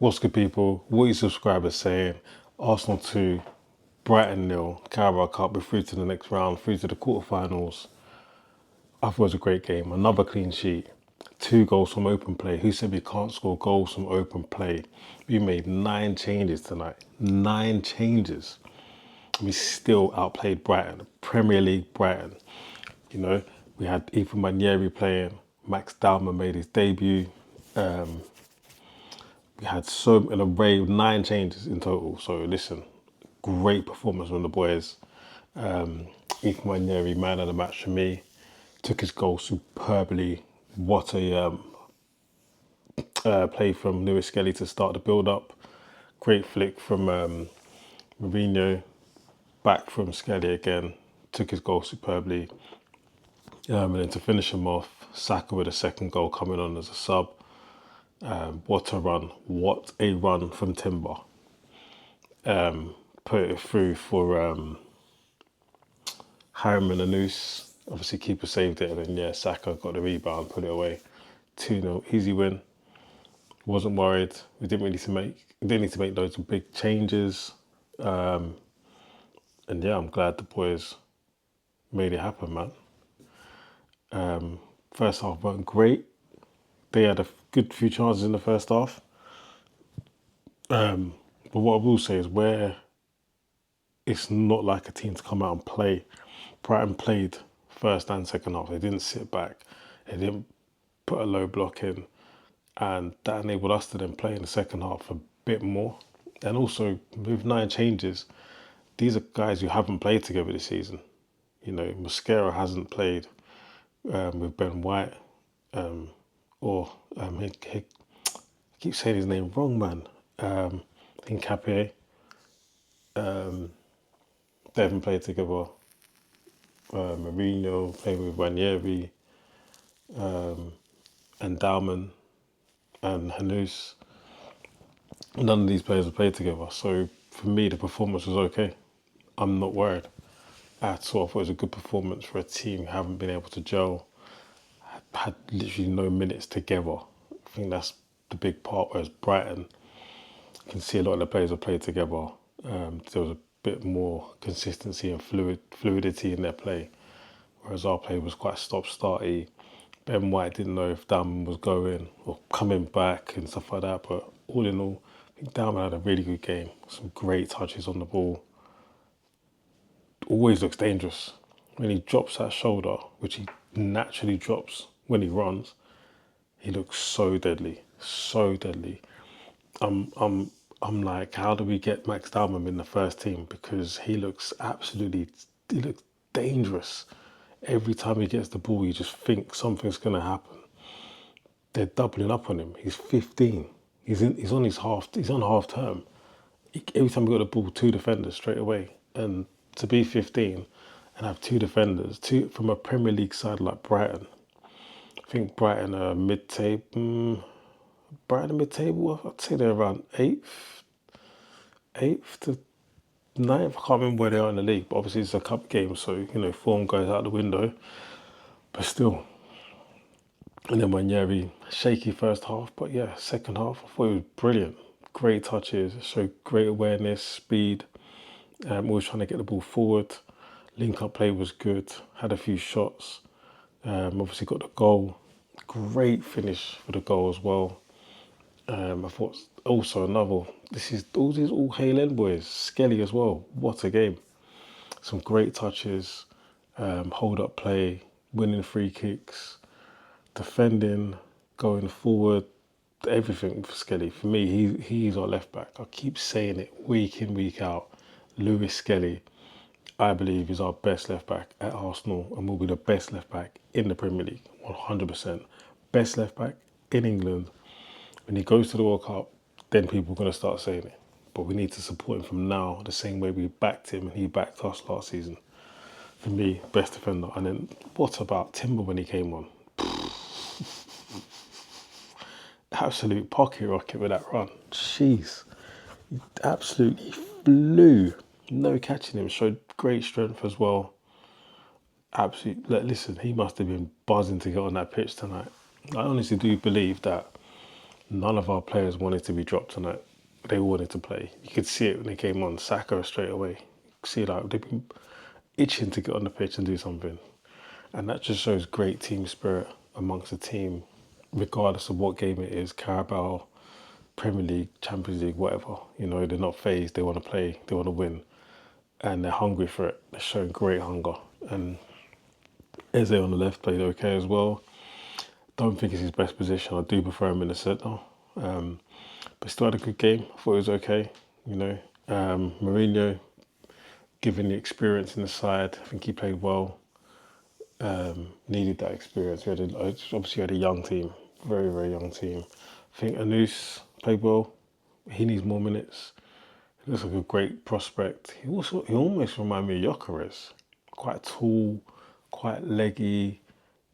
What's good, people? What are your subscribers saying? Arsenal 2, Brighton 0, Carabao Cup, we're through to the next round, through to the quarterfinals. I thought it was a great game. Another clean sheet. 2 goals from open play. Who said we can't score goals from open play? We made 9 changes tonight. 9 changes. We still outplayed Brighton. Premier League Brighton. You know, we had Nwaneri playing. Max Dalman made his debut. We had an array of 9 changes in total. So listen, great performance from the boys. Nwaneri, man of the match for me, took his goal superbly. What a play from Lewis Skelly to start the build-up. Great flick from Mourinho, back from Skelly again, took his goal superbly. And then to finish him off, Saka with a second goal coming on as a sub. What a run. What a run from Timber. Put it through for Harriman and Noose. Obviously, keeper saved it, and then Saka got the rebound, put it away. 2-0, easy win. Wasn't worried. We didn't need to make loads of big changes. And I'm glad the boys made it happen, man. First half weren't great. They had a good few chances in the first half. But what I will say is where it's not like a team to come out and play. Brighton played first and second half. They didn't sit back. They didn't put a low block in. And that enabled us to then play in the second half a bit more. And also, with 9 changes, these are guys who haven't played together this season. You know, Mosquera hasn't played with Ben White. I keep saying his name wrong, man. Hincapié. They haven't played together. Mourinho playing with Nwaneri, and Dalman and Hanous. None of these players have played together. So for me, the performance was okay. I'm not worried at all. I thought it was a good performance for a team who haven't been able to gel, had literally no minutes together. I think that's the big part, whereas Brighton, you can see a lot of the players have played together. There was a bit more consistency and fluidity in their play, whereas our play was quite stop-starty. Ben White didn't know if Dalman was going or coming back and stuff like that, but all in all, I think Dalman had a really good game. Some great touches on the ball. Always looks dangerous. When he drops that shoulder, which he naturally drops when he runs, he looks so deadly, so deadly. I'm like, how do we get Max Dalman in the first team? Because he looks dangerous. Every time he gets the ball, you just think something's going to happen. They're doubling up on him. He's 15. He's on half term. Every time he got the ball, 2 defenders straight away. And to be 15 and have 2 defenders, from a Premier League side like Brighton. I think Brighton are mid-table. I'd say they're around 8th to 9th. I can't remember where they are in the league, but obviously it's a cup game, so form goes out the window. But still. And then Nwaneri, shaky first half, but second half I thought it was brilliant. Great touches, showed great awareness, speed. Always trying to get the ball forward. Link-up play was good. Had a few shots. Obviously got the goal. Great finish for the goal as well. I thought also this is all Hale End boys. Skelly as well. What a game. Some great touches. Hold up play. Winning free kicks. Defending. Going forward. Everything for Skelly. For me, he's our left back. I keep saying it week in, week out. Lewis Skelly, I believe, is our best left back at Arsenal and will be the best left back in the Premier League. 100%. Best left back in England. When he goes to the World Cup, then people are going to start saying it. But we need to support him from now, the same way we backed him and he backed us last season. For me, best defender. And then what about Timber when he came on? Absolute pocket rocket with that run. Jeez. He absolutely flew. No catching him. Showed great strength as well. Absolutely. Listen, he must have been buzzing to get on that pitch tonight. I honestly do believe that None of our players wanted to be dropped tonight. They wanted to play. You could see it when they came on. Saka straight away. You could see like they've been itching to get on the pitch and do something. And that just shows great team spirit amongst the team, regardless of what game it is, Carabao, Premier League, Champions League, whatever. You know, they're not phased. They want to play. They want to win. And they're hungry for it. They're showing great hunger. And Eze on the left played okay as well. Don't think it's his best position. I do prefer him in the centre. But still had a good game. I thought it was okay. You know, Mourinho, given the experience in the side, I think he played well. Needed that experience. Obviously had a young team, very very young team. I think Anus played well. He needs more minutes. He looks like a great prospect. He almost reminded me of Gyökeres. Quite tall, quite leggy,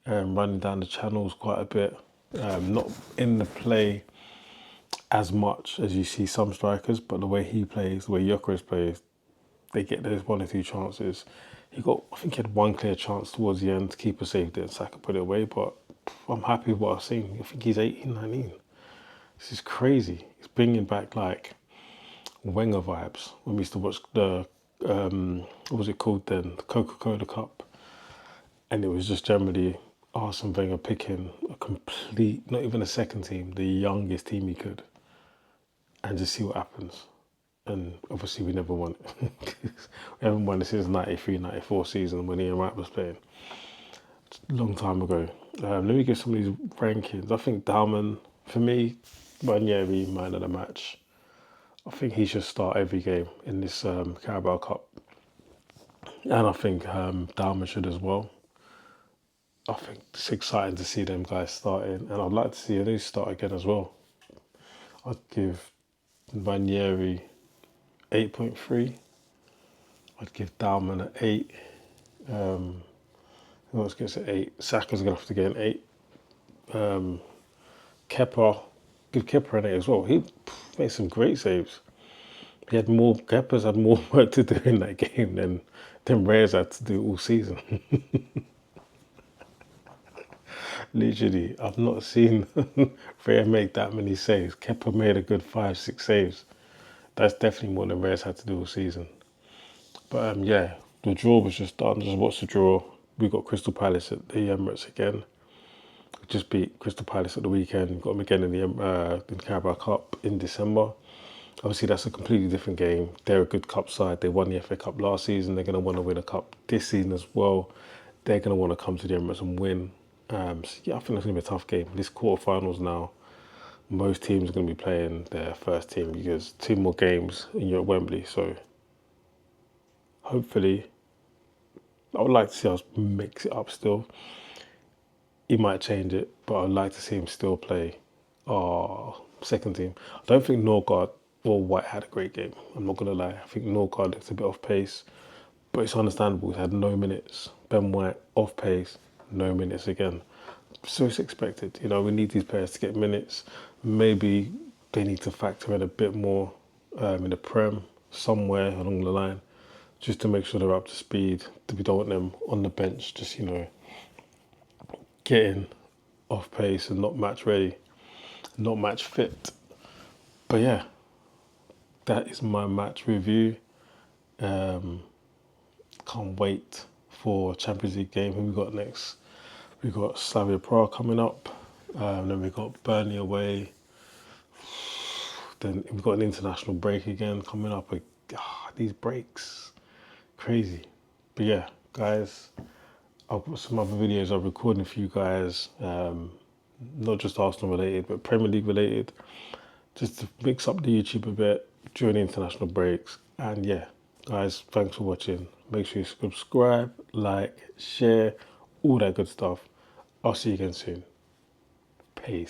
running down the channels quite a bit. Not in the play as much as you see some strikers, but the way he plays, the way Gyökeres plays, they get those one or two chances. I think he had one clear chance towards the end. Keeper saved it and Saka put it away, but I'm happy with what I've seen. I think he's 18, 19. This is crazy. He's bringing back like Wenger vibes when we used to watch the, what was it called then? The Coca-Cola Cup. And it was just generally Arsene Wenger picking a complete, not even a second team, the youngest team he could, and just see what happens. And obviously we never won it. We haven't won it since 93, 94 season when Ian Wright was playing. A long time ago. Let me give some of these rankings. I think Dalman, for me, Nwaneri, man of the match. I think he should start every game in this Carabao Cup. And I think Dalman should as well. I think it's exciting to see them guys starting. And I'd like to see Anus start again as well. I'd give Nwaneri 8.3. I'd give Dalman an 8. Who else gets an 8? Saka's going to have to get an 8. Kepa, give Kepa an 8 as well. He made some great saves. Kepa's had more work to do in that game than Reyes had to do all season. Literally, I've not seen Reyes make that many saves. Kepa made a good 5, 6 saves. That's definitely more than Reyes had to do all season. But yeah, the draw was just done. Just watch the draw. We got Crystal Palace at the Emirates again. We just beat Crystal Palace at the weekend. Got them again in the Carabao Cup in December. Obviously, that's a completely different game. They're a good cup side. They won the FA Cup last season. They're going to want to win a cup this season as well. They're going to want to come to the Emirates and win. So yeah, I think it's going to be a tough game. This quarterfinals now, most teams are going to be playing their first team because 2 more games and you're at Wembley. So hopefully, I would like to see us mix it up still. He might change it, but I'd like to see him still play our second team. I don't think Norgard or White had a great game. I'm not going to lie. I think Norgard looked a bit off pace, but it's understandable. He had no minutes. Ben White off pace, no minutes again. So it's expected. You know, we need these players to get minutes. Maybe they need to factor in a bit more in the Prem somewhere along the line, just to make sure they're up to speed. We don't want them on the bench, just, you know, getting off pace and not match ready, not match fit. But yeah, that is my match review. Can't wait for Champions League game. Who we got next? We got Slavia Prague coming up. Then we got Burnley away. Then we've got an international break again coming up. These breaks, crazy. But yeah, guys, I've got some other videos I'm recording for you guys, not just Arsenal related, but Premier League related, just to mix up the YouTube a bit during the international breaks. And yeah, guys, thanks for watching. Make sure you subscribe, like, share, all that good stuff. I'll see you again soon. Peace.